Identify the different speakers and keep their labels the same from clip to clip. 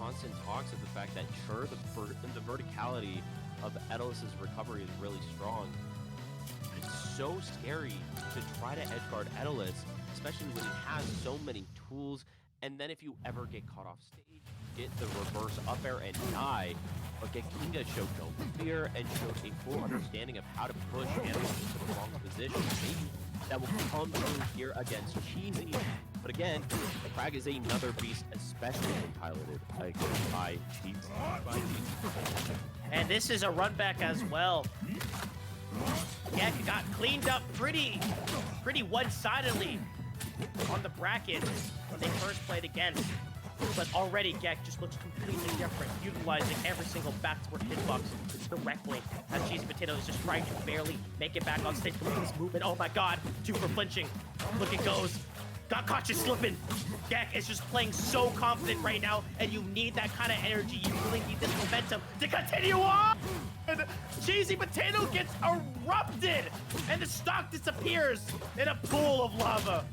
Speaker 1: constant talks of the fact that sure, the verticality of Edelus's recovery is really strong. But it's so scary to try to edgeguard Edalus, especially when he has so many tools. And then if you ever get caught off stage, get the reverse up air and die. But Gekkingga showed no fear and showed a full understanding of how to push animals into the wrong position. Maybe that will come through here against Cheesy. But again, Kragg is another beast, especially when piloted by Cheesy.
Speaker 2: And this is a run back as well. Gekk got cleaned up pretty one-sidedly on the bracket when they first played against. But already Gekk just looks completely different, utilizing every single backward hitbox directly as CheesyPotato is just trying to barely make it back on stage with this movement. Oh my god, 2 for flinching. Look, it goes. Got caught you slipping. Gekk is just playing so confident right now, and you need that kind of energy. You really need this momentum to continue on. And CheesyPotato gets erupted, and the stock disappears in a pool of lava.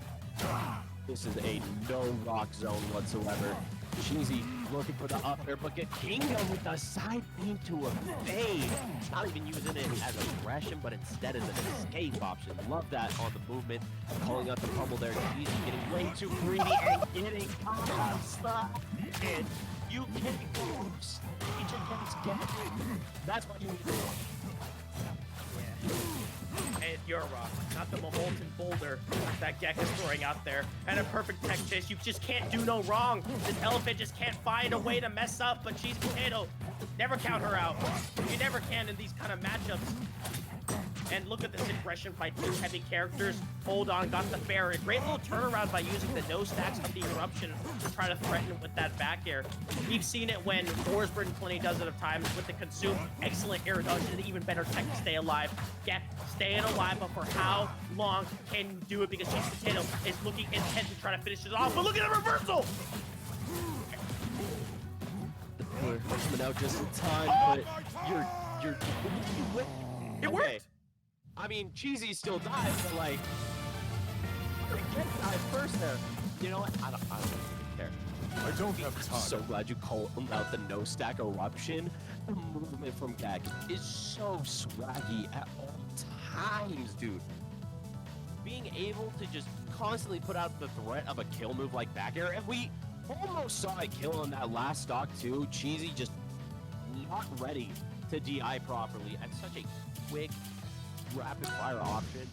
Speaker 1: This is a no rock zone whatsoever. Cheesy looking for the up air, but Gekkingga with the side beam to evade. Not even using it as aggression, but instead as an escape option. Love that on the movement. Calling out the fumble there. Cheesy getting way too greedy and getting caught stuck. And you can't lose. That's what you need to do.
Speaker 2: And you're wrong. Not the molten boulder that Gekk is throwing out there. And a perfect tech chase. You just can't do no wrong. This elephant just can't find a way to mess up. But CheesyPotato, never count her out. You never can in these kind of matchups. And look at this aggression by 2 heavy characters. Hold on, got the fair. A great little turnaround by using the no stacks of the eruption to try to threaten with that back air. We've seen it when Forsberg plenty does it of times with the consume. Excellent air dodge and even better tech to stay alive. Gekk staying alive, but for how long can you do it? Because CheesyPotato is looking intent to try to finish it off. But look at the reversal!
Speaker 1: We're coming out just in time, but you're it worked. I mean, Cheesy still dies, but like, Gekk dies first there. You know what? I don't even care.
Speaker 3: I don't have time.
Speaker 1: I'm so glad you called out the no stack eruption. The movement from Kragg is so swaggy at all times, dude. Being able to just constantly put out the threat of a kill move like back air, and we almost saw a kill on that last stock too. Cheesy just not ready to DI properly at such a quick, rapid fire option.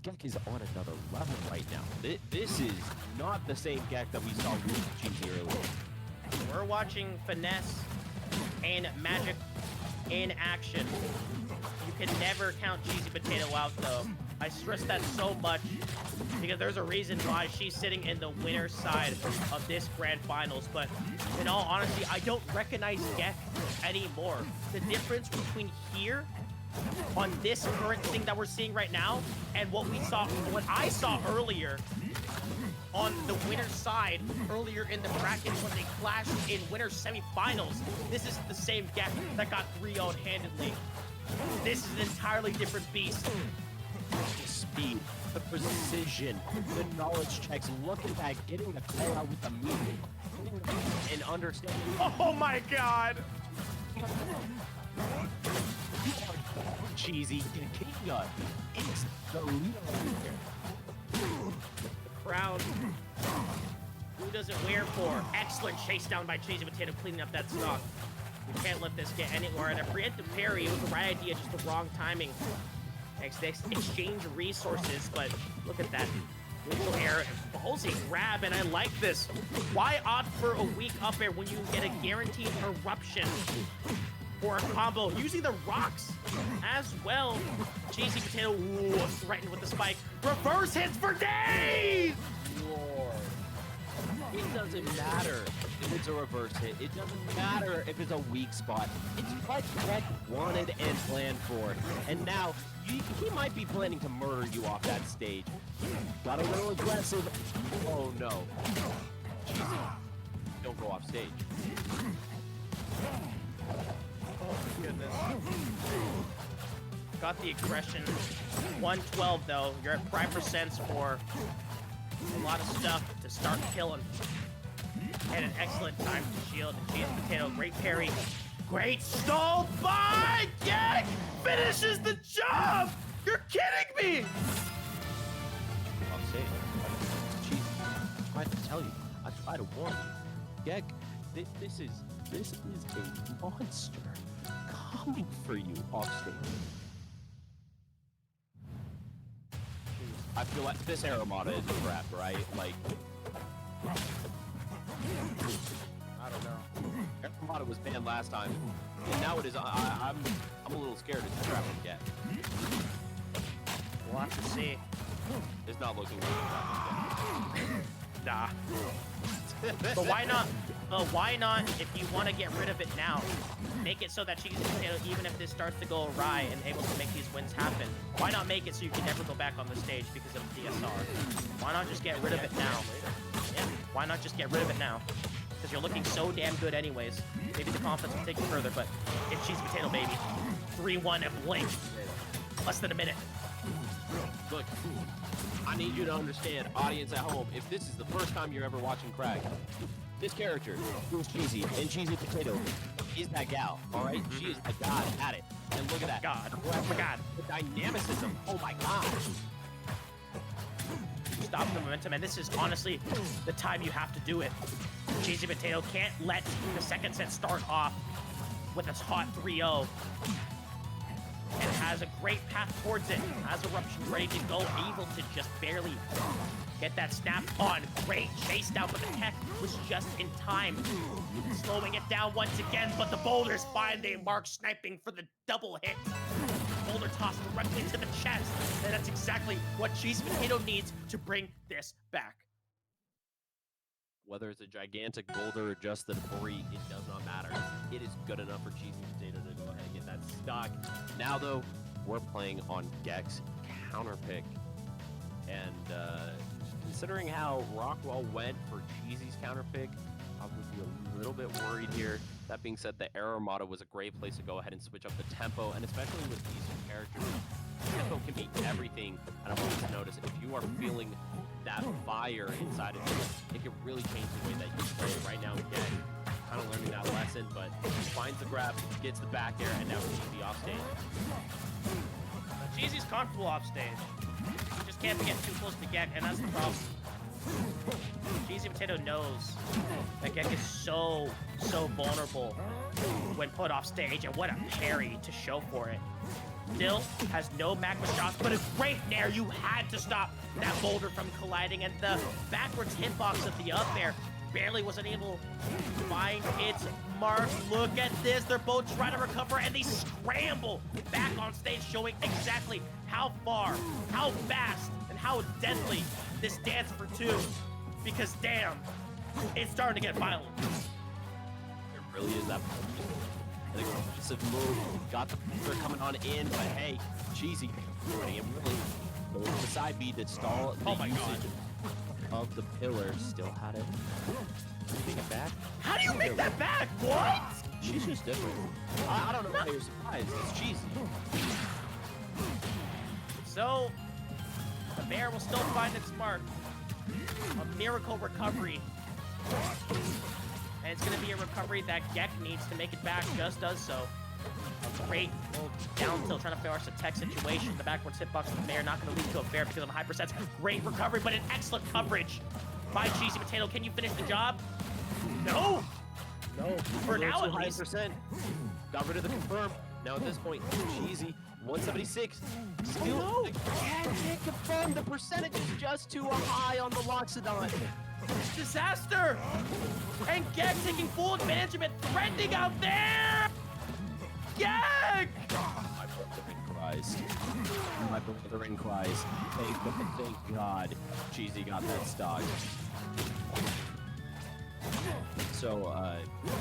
Speaker 1: Gekk is on another level right now. This is not the same Gekk that we saw with Cheesy earlier.
Speaker 2: We're watching finesse and magic in action. You can never count CheesyPotato out, though. I stress that so much because there's a reason why she's sitting in the winner's side of this grand finals. But in all honesty, I don't recognize Gekk anymore. The difference between here on this current thing that we're seeing right now and what I saw earlier on the winner's side earlier in the brackets when they clashed in winner's semifinals. This is the same Gekk that got 3-0'd handedly. This is an entirely different beast.
Speaker 1: The speed, the precision, the knowledge checks. Look at that, getting the call out with the meaning and understanding.
Speaker 2: Oh my god!
Speaker 1: Cheesy Gekkingga is the leader here.
Speaker 2: The crowd. Who does it wear for? Excellent chase down by CheesyPotato, cleaning up that stock. We can't let this get anywhere. And a preemptive parry, it was the right idea, just the wrong timing. Next, exchange resources, but look at that. Neutral air, ballsy grab, and I like this. Why opt for a weak up air when you can get a guaranteed eruption or a combo using the rocks as well? CheesyPotato, ooh, threatened with the spike. Reverse hits for days!
Speaker 1: Lord. It doesn't matter if it's a reverse hit. It doesn't matter if it's a weak spot. It's what Kragg wanted and planned for. And now, he might be planning to murder you off that stage. Got a little aggressive. Oh no. Cheesy. Don't go off stage.
Speaker 2: Oh goodness. Got the aggression. 112 though. You're at 5% for a lot of stuff to start killing. And an excellent time to shield and CheesyPotato. Great parry. Great stall by Gekkingga! Finishes the job! You're kidding me!
Speaker 1: I'm saying, Cheesy, I tried to tell you. I tried to warn you. Gekk, this is a monster coming for you off stage. I feel like this Aeromata is a trap, right? Like,
Speaker 2: I don't know.
Speaker 1: Aeromata was banned last time, and now it is. I'm a little scared it's a trap from Gekk.
Speaker 2: We'll have to see.
Speaker 1: It's not looking like
Speaker 2: Nah. But why not? Why not, if you want to get rid of it now, make it so that CheesyPotato, even if this starts to go awry and able to make these wins happen, why not make it so you can never go back on the stage because of DSR? Why not just get rid of it now? Yeah, why not just get rid of it now? Because you're looking so damn good anyways. Maybe the confidence will take you further, but it's CheesyPotato, baby. 3-1 at blink. Less than a minute.
Speaker 1: Look, I need you to understand, audience at home, if this is the first time you're ever watching Kragg, this character, who's Cheesy, and CheesyPotato, is that gal, alright? She is a god at it. And look at that.
Speaker 2: God. Oh my God.
Speaker 1: The dynamicism, oh my god.
Speaker 2: Stop the momentum, and this is honestly the time you have to do it. CheesyPotato can't let the second set start off with a hot 3-0. And has a great path towards it. Has Eruption ready to go, able to just barely get that snap on. Great chase down, but the tech was just in time. Slowing it down once again, but the boulders find a mark, sniping for the double hit. Boulder tossed directly to the chest, and that's exactly what CheesyPotato needs to bring this back.
Speaker 1: Whether it's a gigantic boulder or just the debris, it does not matter. It is good enough for CheesyPotato to go ahead and get that stock. Now, though, we're playing on Gekk's counter pick. And considering how Rockwell went for Cheesy's counter pick, I would be a little bit worried here. That being said, the Aeromata was a great place to go ahead and switch up the tempo, and especially with these characters, tempo can be everything. And I want you to notice, if you are feeling that fire inside of you, it can really change the way that you play. Right now, again, kind of learning that lesson, but finds the grab, gets the back air, and now Cheesy off stage.
Speaker 2: Cheesy's comfortable off stage. He just can't get too close to Gekk, and that's the problem. CheesyPotato knows that Gekk is so vulnerable when put off stage, and what a parry to show for it. Still has no magma shots, but a great nair. You had to stop that boulder from colliding, and the backwards hitbox of the up air barely wasn't able to find its mark. Look at this. They're both trying to recover, and they scramble back on stage, showing exactly how far, how fast, and how deadly this dance for two. Because damn, it's starting to get violent.
Speaker 1: It really is that an aggressive move. Got the pressure coming on in, but hey, Cheesy running him really going to the side B to stall the usage of the pillar. Still had it. Make it back.
Speaker 2: How do you make that back? What?
Speaker 1: She's just different. I don't know why you're surprised. It's Cheesy.
Speaker 2: So, the bear will still find its mark. A miracle recovery. And it's going to be a recovery that Gekk needs to make it back. Just does so. A great little down tilt trying to force a tech situation. The backwards hitbox of the bear not going to lead to a bear because of a high percent. Great recovery, but an excellent coverage by CheesyPotato. Can you finish the job? No. No. For now, at least.
Speaker 1: Percent. Got rid of the confirm. Now at this point, Cheesy 176. Still can't confirm. The percentage is just too high on the Loxodont.
Speaker 2: Disaster! And Gekk taking full advantage of it, threatening out there! Gekk!
Speaker 1: My brother in Christ. My brother in Christ. Thank God Cheesy got that stock. So,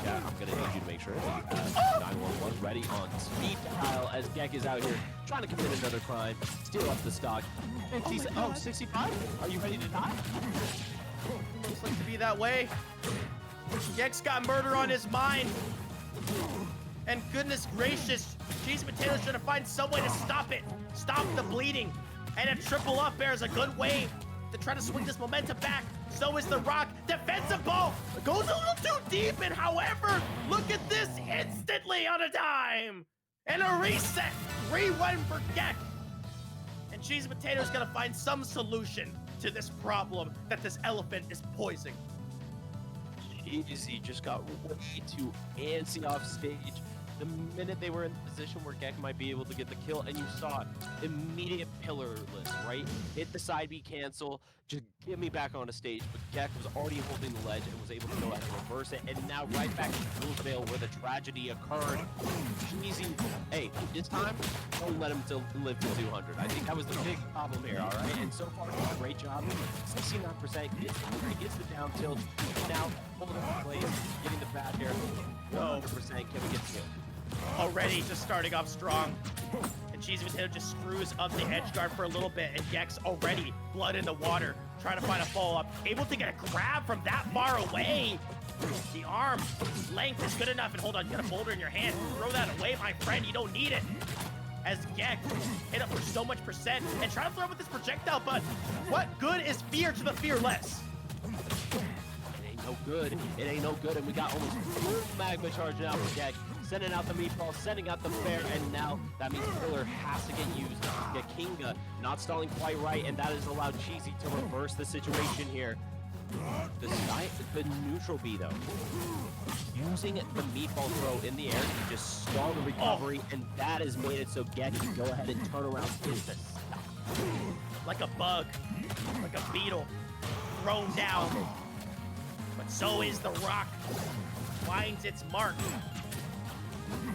Speaker 1: yeah, I'm gonna need you to make sure that you have 911 ready on speed dial as Gekk is out here trying to commit another crime, steal up the stock. And he's 65? Are you ready to die?
Speaker 2: Looks like to be that way. Gekk's got murder on his mind. And goodness gracious, CheesyPotato's trying to find some way to stop it. Stop the bleeding. And a triple up air is a good way to try to swing this momentum back. So is the rock. Defensive ball. Goes a deep, and however, look at this instantly on a dime! And a reset! 3-1 for Gekkingga. And CheesyPotato's gonna find some solution to this problem that this elephant is poisoning.
Speaker 1: Cheesy just got way too antsy off stage. The minute they were in the position where Gekkingga might be able to get the kill, and you saw it, immediate pillarless, right? Hit the side B cancel, just get me back on the stage. But Gekkingga was already holding the ledge and was able to go ahead and reverse it, and now right back to Jules Vale where the tragedy occurred. Cheesy, hey, this time, don't let him live to 200. I think that was the big problem here, all right? And so far, he's done a great job. 69% gets the down tilt, now holding the place, getting the back air. 100% can we get the kill?
Speaker 2: Already just starting off strong. And CheesyPotato just screws up the edge guard for a little bit, and Gekk's already blood in the water, trying to find a follow-up. Able to get a grab from that far away. The arm length is good enough, and hold on, you got a boulder in your hand. Throw that away, my friend, you don't need it. As Gekkingga hit up for so much percent, and try to throw it with this projectile, but what good is fear to the fearless?
Speaker 1: No good. It ain't no good, and we got almost full magma charge now for Gekkingga. Sending out the meatball, sending out the fair, and now that means Pillar has to get used. Gekkingga not stalling quite right, and that has allowed Cheesy to reverse the situation here. The neutral B though, using the meatball throw in the air to just stall the recovery, and that has made it so Gekkingga can go ahead and turn around business.
Speaker 2: Like a bug, like a beetle, thrown down. But so is the rock, finds its mark.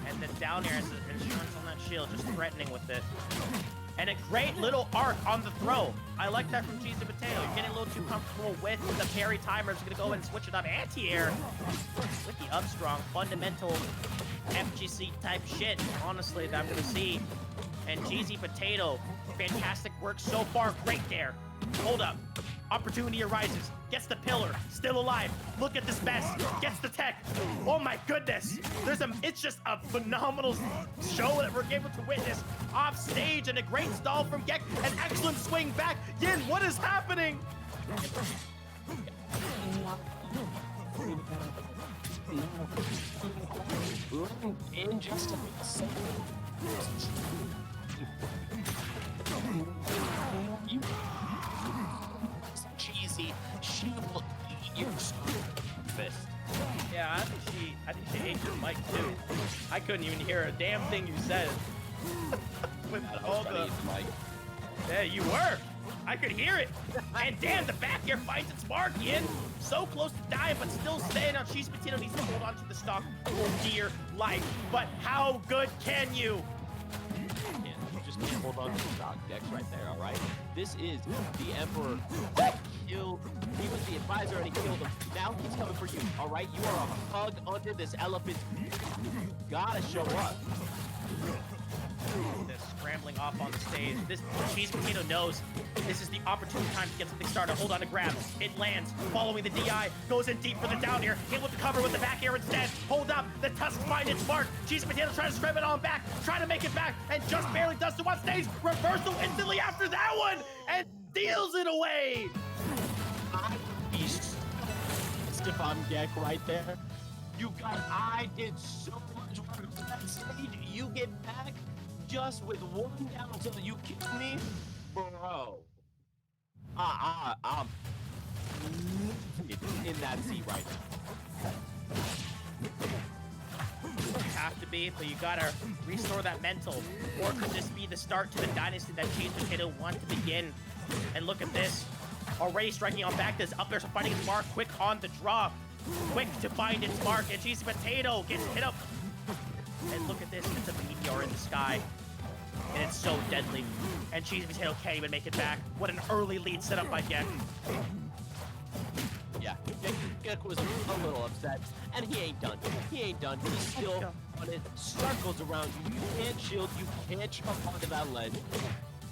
Speaker 2: And then down air is the insurance on that shield, just threatening with it. And a great little arc on the throw. I like that from CheesyPotato. You're getting a little too comfortable with the parry timers. Gonna go ahead and switch it up. Anti-air with the up strong, fundamental FGC type shit, honestly, that I'm gonna see. And CheesyPotato, fantastic work so far. Great dare. Hold up. Opportunity arises. Gets the pillar. Still alive. Look at this mess. Gets the tech. Oh my goodness. It's just a phenomenal show that we're able to witness off stage, and a great stall from Gekkingga. An excellent swing back. Yin, what is happening?
Speaker 1: In just a second. Cheesy, she will eat your fist.
Speaker 2: Yeah, I think she ate your mic too. I couldn't even hear a damn thing you said. With all the
Speaker 1: mic.
Speaker 2: Yeah, you were. I could hear it. And damn, the back air finds its mark, Yin. So close to dying, but still staying on. CheesyPotato needs to hold on to the stock for dear life. But how good can you?
Speaker 1: You just can't hold on to the stock decks right there, all right? This is the Emperor that killed. He was the advisor and he killed him. Now he's coming for you, all right? You are a hug under this elephant. You gotta show up.
Speaker 2: This scrambling off on the stage. This CheesyPotato knows this is the opportune time to get something started. Hold on to grab. It lands, following the DI, goes in deep for the down air. Able to cover with the back air instead. Hold up, the tusk find its mark. CheesyPotato trying to scrap it on back, trying to make it back, and just barely does so on stage. Reversal instantly after that one, and deals it away.
Speaker 1: If I'm Gekkingga right there. I did so much work on that stage. You get back just with one down until you kidding me? Bro. I'm in that seat right now.
Speaker 2: You have to be, but you gotta restore that mental. Or could this be the start to the dynasty that CheesyPotato wants to begin? And look at this. Already striking on back, this up there's finding its mark, quick on the draw. Quick to find its mark, and CheesyPotato gets hit up. And look at this, it's a meteor in the sky. And it's so deadly. And CheesyPotato can't even make it back. What an early lead set up by Gekkingga.
Speaker 1: Yeah, Gekkingga was a little upset, and he ain't done. He ain't done. He's still on it. Circles around you. You can't shield. You can't jump onto that ledge.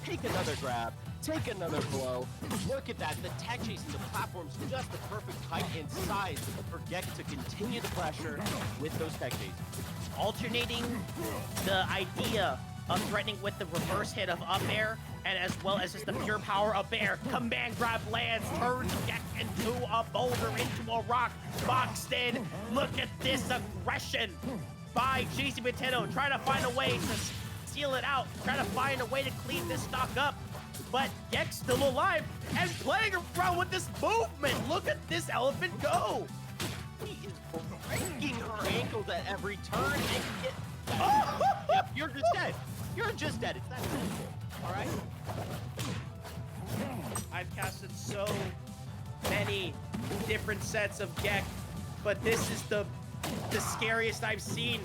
Speaker 1: Take another grab. Take another blow. Look at that. The tech chase and the platform's just the perfect height and size for Gekkingga to continue the pressure with those tech chases.
Speaker 2: Alternating the idea threatening with the reverse hit of up air, and as well as just the pure power up air. Command grab lands, turns Gekk into a boulder, into a rock, boxed in. Look at this aggression by CheesyPotato, trying to find a way to seal it out, trying to find a way to clean this stock up. But Gekk's still alive and playing around with this movement. Look at this elephant go.
Speaker 1: He is breaking her ankles at every turn. And yep, you're just dead. You're just dead. It's that simple. All right.
Speaker 2: I've casted so many different sets of Gekk, but this is the scariest I've seen.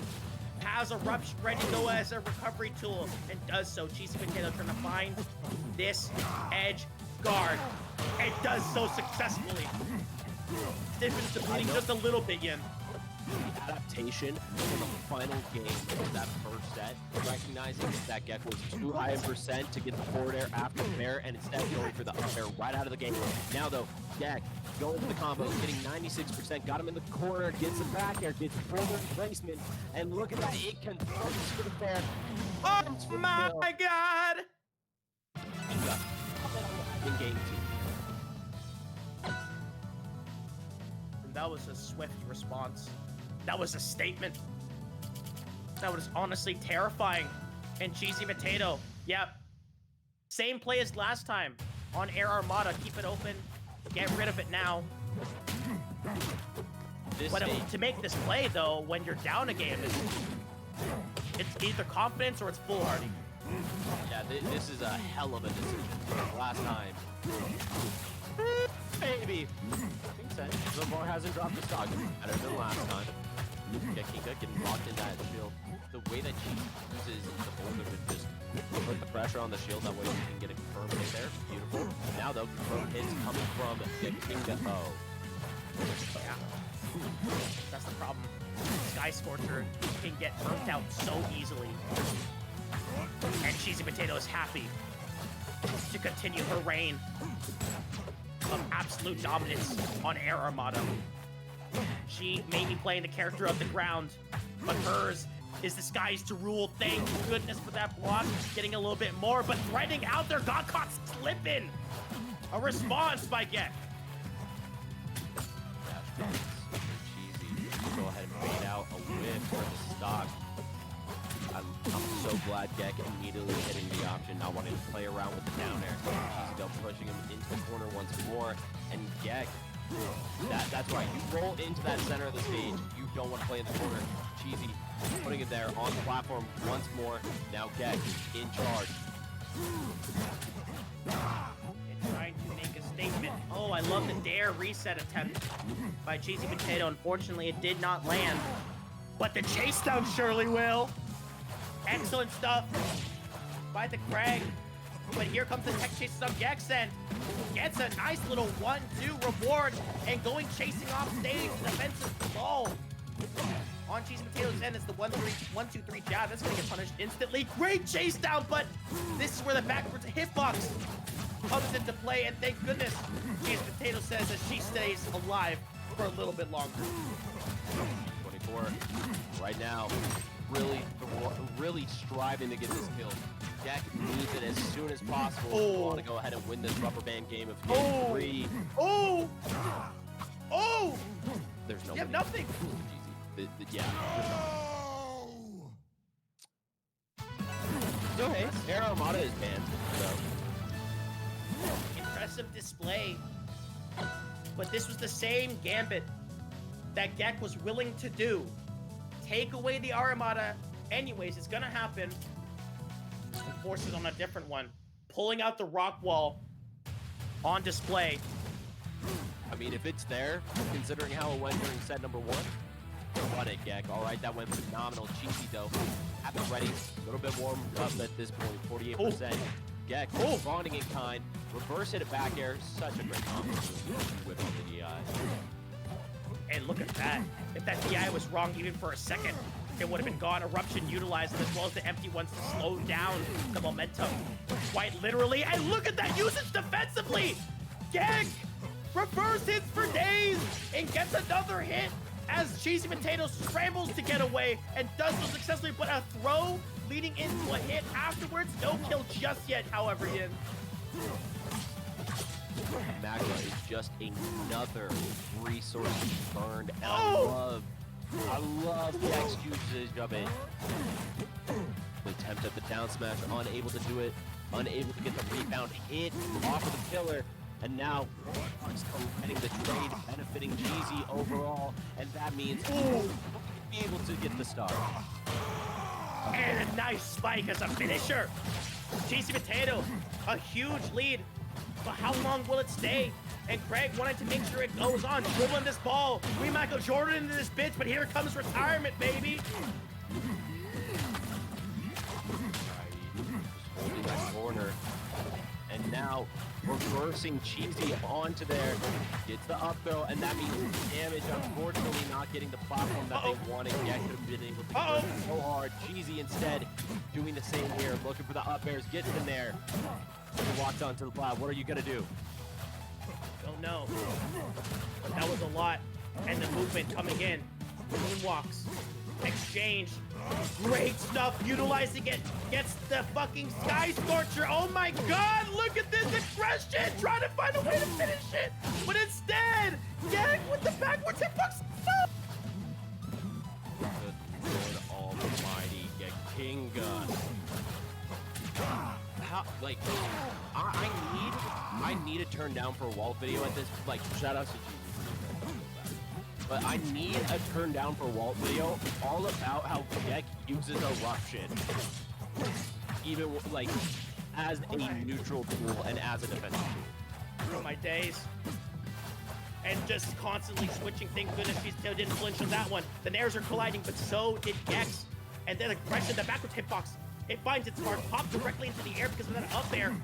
Speaker 2: Has Eruption ready to go as a recovery tool, and does so. CheesyPotato trying to find this edge guard, and does so successfully. Difference to bleeding just a little bit, Yin.
Speaker 1: The adaptation in the final game of that first set, recognizing that Gekk was too high in percent to get the forward air after the fair, and instead going for the up air right out of the game. Now though, Gekk going for the combo, getting 96%, got him in the corner, gets the back air, gets further placement, and look at that, it converts to the fair.
Speaker 2: Oh my god!
Speaker 1: In game 2.
Speaker 2: And that was a swift response. That was a statement. That was honestly terrifying. And CheesyPotato, yep. Same play as last time. On Air Armada, keep it open. Get rid of it now. But to make this play, though, when you're down a game, it's either confidence or it's foolhardy.
Speaker 1: Yeah, this is a hell of a decision. Last time. Maybe. Makes sense. So far hasn't dropped the stock better than last time. Gekkingga getting locked in that shield. The way that she uses the boulder to just put the pressure on the shield, that way you can get a confirmed hit there. Beautiful. Now though, confirmed hits coming from Gekkingga. Oh.
Speaker 2: Yeah. That's the problem. Sky Scorcher can get burnt out so easily. And CheesyPotato is happy to continue her reign of absolute dominance on Air Armada. She may be playing the character of the ground, but hers is the skies to rule. Thank goodness for that block. Getting a little bit more, but threading out there, got caught slipping. A response by Gekk.
Speaker 1: Cheesy. Go ahead and fade out a whiff for the stock. I'm so glad Gekk immediately hitting the option, not wanting to play around with the down air. She's still pushing him into the corner once more, and Gekk, that's right, you roll into that center of the stage, you don't want to play in the corner. Cheesy putting it there on the platform once more. Now Gekk in charge.
Speaker 2: And trying to make a statement. Oh, I love the dare reset attempt by CheesyPotato. Unfortunately, it did not land, but the chase down surely will. Excellent stuff by the Kragg. But here comes the tech chase of Gekk's end. Gets a nice little 1-2 reward and going chasing off stage. Defensive ball on CheesyPotato's end. It's the 1-2-3 jab. That's going to get punished instantly. Great chase down, but this is where the backwards hitbox comes into play. And thank goodness CheesyPotato says that she stays alive for a little bit longer.
Speaker 1: 24 right now. Really striving to get this kill. Gekk needs it as soon as possible.
Speaker 2: Oh.
Speaker 1: We want to go ahead and win this rubber band game of game 3.
Speaker 2: Oh! Oh!
Speaker 1: There's no.
Speaker 2: You have nothing.
Speaker 1: Yeah. So hey, Air Armada is banned. So.
Speaker 2: Impressive display. But this was the same gambit that Gekk was willing to do. Take away the Armada. Anyways, it's gonna happen. Forces on a different one. Pulling out the rock wall on display.
Speaker 1: I mean, if it's there, considering how it went during set number 1, run it, Gekk. All right, that went phenomenal. Cheesy though, have it ready. A little bit warmed up at this point. 48%. Gekk, responding in kind. Reverse hit it back air. Such a great combo. Whip on the DI.
Speaker 2: And look at that. If that DI was wrong even for a second, it would have been gone. Eruption utilized it as well as the empty ones to slow down the momentum. Quite literally. And look at that usage defensively. Gekk reverse hits for days and gets another hit as Cheesy Potato scrambles to get away and does so successfully, but a throw leading into a hit afterwards. No kill just yet, however, Yin.
Speaker 1: Magma is just another resource burned. And I love the execution of it. The attempt at the down smash, unable to do it, unable to get the rebound hit off of the killer. And now, just getting the trade, benefiting Cheesy overall, and that means we'll be able to get the start.
Speaker 2: And a nice spike as a finisher. Cheesy Potato, a huge lead, but how long will it stay? And Kragg wanted to make sure it goes on, dribbling this ball. We might go Jordan into this bitch, but here comes retirement, baby.
Speaker 1: Just holding that corner, and now reversing Cheesy onto there, gets the up throw, and that means damage. Unfortunately, not getting the platform that they wanted. Yeah, could have been able to get so hard. Cheesy instead doing the same here, looking for the up airs, gets in there. He walks onto the plat. What are you gonna do?
Speaker 2: Don't know, but that was a lot. And the movement coming in, moonwalks, exchange, great stuff, utilizing it, gets the fucking Sky Scorcher. Oh my god, look at this aggression, trying to find a way to finish it, but instead, Gekk with the backwards hitbox.
Speaker 1: Good Lord Almighty, Gekkingga. How, like, I need a turn down for a wall video at this. Like, shout out to Jesus. But I need a turn down for wall video all about how Gekk uses eruption, even like as a neutral tool and as a defensive tool.
Speaker 2: For my days. And just constantly switching things. Goodness, she still didn't flinch on that one. The nairs are colliding, but so did Gex. And then aggression, the backwards hitbox. It finds its mark, pops directly into the air because of that up there.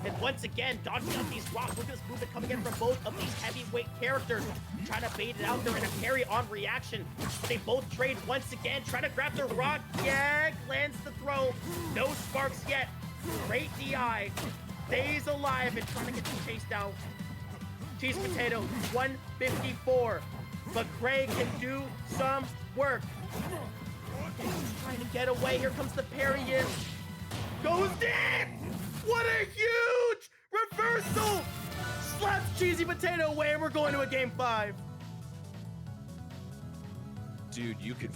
Speaker 2: And once again, dodging out these rocks. Look at this movement coming in from both of these heavyweight characters. Trying to bait it out there in a carry on reaction. They both trade once again, trying to grab the rock. Gekk lands the throw. No sparks yet. Great DI. Stays alive and trying to get the chase down. Cheesy Potato, 154. But Kragg can do some work. Trying to get away. Here comes the parry in. Goes deep! What a huge reversal! Slaps Cheesy Potato away, and we're going to a game 5.
Speaker 1: Dude, you could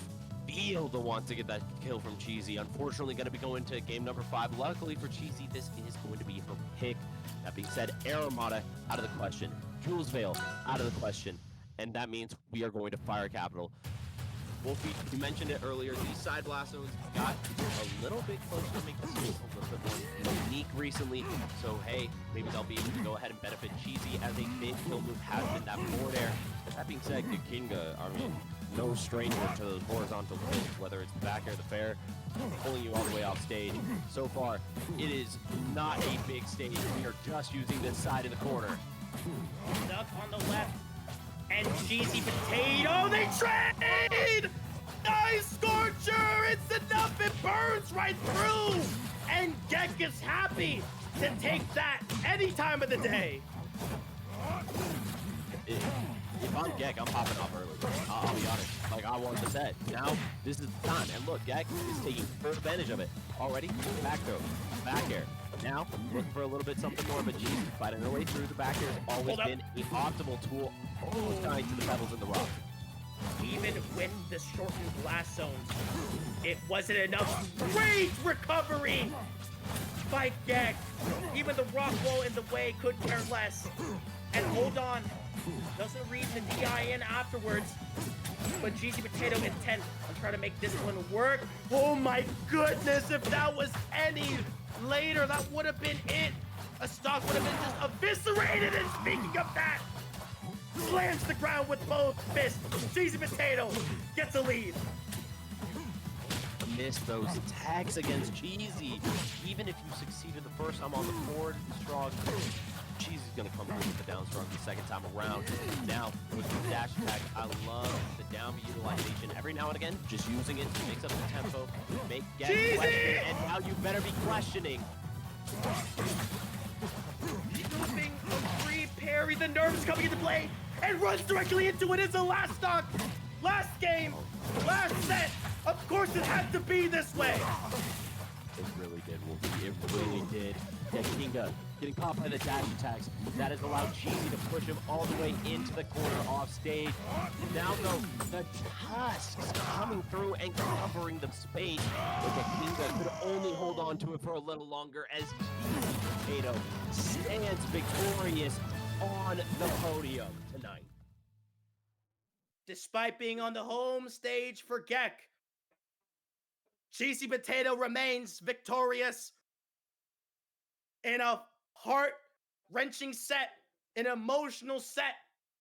Speaker 1: feel the want to get that kill from Cheesy. Unfortunately, going to be going to game number 5. Luckily for Cheesy, this is going to be her pick. That being said, Air Armada out of the question. Jules Veil out of the question. And that means we are going to Fire Capital. Wolfie, you mentioned it earlier, these side blast zones got a little bit closer to make this a little bit more unique recently. So hey, maybe they'll be able to go ahead and benefit Cheesy as a big kill move has been that forward air. That being said, Gekkingga, I mean, no stranger to those horizontal kills, whether it's the back air, the fair, pulling you all the way off stage. So far, it is not a big stage. We are just using this side in the corner.
Speaker 2: Stuck on the left. And Cheesy Potato, they trade! Nice Scorcher! It's enough, it burns right through! And Gekk is happy to take that any time of the day.
Speaker 1: If I'm Gekk, I'm popping off early. I'll be honest. Like, I want the set. Now, this is the time. And look, Gekk is taking full advantage of it. Already, back throw, back air. Now, looking for a little bit something more, but Cheesy fighting her way through. The back air has always been an optimal tool, almost tying to the pebbles in the rock.
Speaker 2: Even with the shortened blast zones, it wasn't enough. Great recovery by Gekk. Even the rock wall in the way could care less. And hold on, doesn't read the DI in afterwards. But Cheesy Potato intent on trying to make this one work. Oh my goodness, if that was any later, that would have been it. A stock would have been just eviscerated. And speaking of that, slams the ground with both fists. Cheesy Potato gets a lead.
Speaker 1: Miss those tags against Cheesy. Even if you succeeded the first time on the forward strong, Cheesy's gonna come through with the down strong the second time around. Now, with the dash attack, I love the down B utilization. Every now and again, just using it to mix up the tempo, make Gekk question, and now you better be questioning.
Speaker 2: Moving a free parry, the nerves coming into play, and runs directly into it as the last stock. Last game, last set. Of course it had to be this way.
Speaker 1: It really did, Wolfie. It really did. Gekkingga getting caught by the dash attacks. That has allowed Cheesy to push him all the way into the corner off stage. Now, though, the tusks coming through and covering the space. But Gekkingga could only hold on to it for a little longer as CheesyPotato stands victorious on the podium tonight.
Speaker 2: Despite being on the home stage for Gekk, CheesyPotato remains victorious in a heart-wrenching set, an emotional set